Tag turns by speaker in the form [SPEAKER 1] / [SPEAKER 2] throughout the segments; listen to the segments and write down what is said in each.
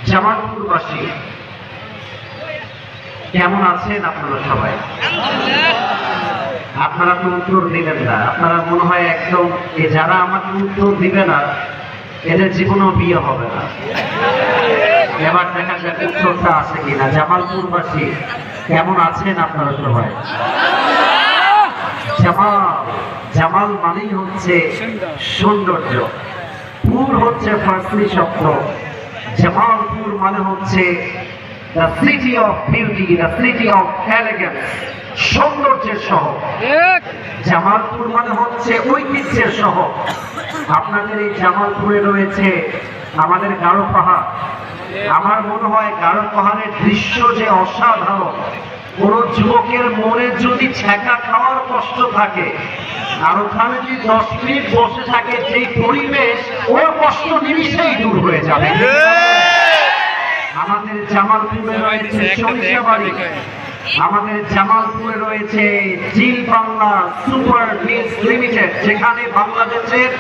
[SPEAKER 1] জামালপুরবাসী কেমন আছেন আপনারা সবাই? আপনারা তো উত্তর দিবেন না, আপনারা মনে হয় একদম যারা আমাকে উত্তর দিবে না এদের জীবনেও বিয়ে হবে না। এবার দেখা যাক উত্তরটা আছে কিনা। জামালপুরবাসী কেমন আছেন আপনারা সবাই? জামাল মানেই হচ্ছে সৌন্দর্য, পুর হচ্ছে ফার্সি শব্দ। জামালপুর মানে হচ্ছে the city of beauty, the city of elegance, সৌন্দর্যের শহর। জামালপুর মানে হচ্ছে ঐতিহ্যের শহর। আপনাদের এই জামালপুরে রয়েছে আমাদের গারো পাহাড়। আমার মনে হয় গারো পাহাড়ের দৃশ্য যে অসাধারণ, কোন যুবকের মনে যদি ছ্যাঁকা খাওয়ার কষ্ট থাকে আর ওখানে যদি 10 মিনিট বসে থাকে, যে পরিবেশ ওর কষ্ট নিমিশেই দূর হয়ে যাবে। আমাদের জামালপুরে রয়েছে সরিষাবাড়ি, আমাদের জামালপুরে রয়েছে জিল বাংলা সুপার মিলস লিমিটেড, যেখানে বাংলাদেশের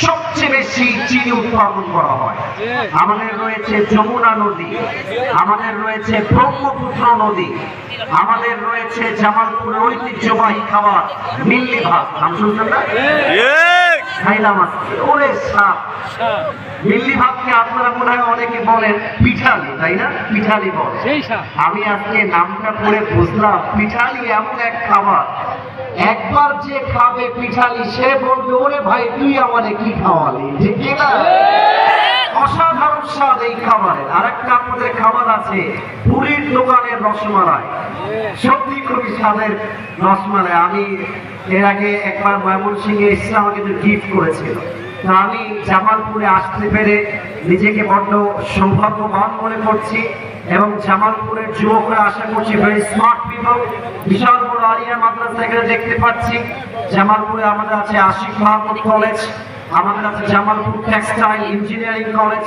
[SPEAKER 1] সবচেয়ে বেশি চিনি উৎপাদন করা হয়। আমাদের রয়েছে যমুনা নদী, আমাদের রয়েছে ব্রহ্মপুত্র নদী, আমাদের রয়েছে জামালপুরের ঐতিহ্যবাহী খাবার মিল্লি ভাত। নাম শুনছেন না? খাইলাম আজকে, ওরে সাপ। মিল্লি ভাতকে আপনারা মনে হয় অনেকে বলেন পিঠালি, তাই না? পিঠালি বলে। আমি আজকে নামটা পড়ে বুঝলাম পিঠালি এমন এক খাবার, একবার যে খাবে পিঠালি সে বলবে ওরে ভাই তুই আমারে কি খাওয়ালি, ঠিক না? অসাধারণ স্বাদ এই খাবারের। আরেকটা আমাদের খাবার আছে পুরীর দোকানের রসমালাই, সত্যি খুবই স্বাদের রসমালাই। আমি এর আগে একবার ময়মনসিংহে এসে আমাকে গিফট করেছিল। তা আমি জামালপুরে আসতে পেরে নিজেকে বড্ড সৌভাগ্যবান মনে করছি, এবং জামালপুরের যুবকরা আশা করছি ভেরি স্মার্ট পিপল। বিশাল বড় আলিয়া মাদ্রাসা এখানে দেখতে পাচ্ছি। জামালপুরে আমাদের আছে আশিক মাহমুদ কলেজ, আমাদের আছে জামালপুর টেক্সটাইল ইঞ্জিনিয়ারিং কলেজ,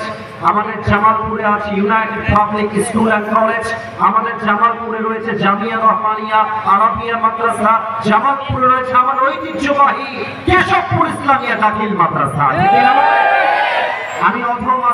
[SPEAKER 1] আমাদের জামালপুরে আছে United public school and college, আমাদের জামালপুরে রয়েছে জামিয়া রহমানিয়া আরাবিয়া মাদ্রাসা, জামালপুরে রয়েছে আমাদের ঐতিহ্যবাহী কেশবপুর ইসলামিয়া দাখিল মাদ্রাসা। আমি অথবা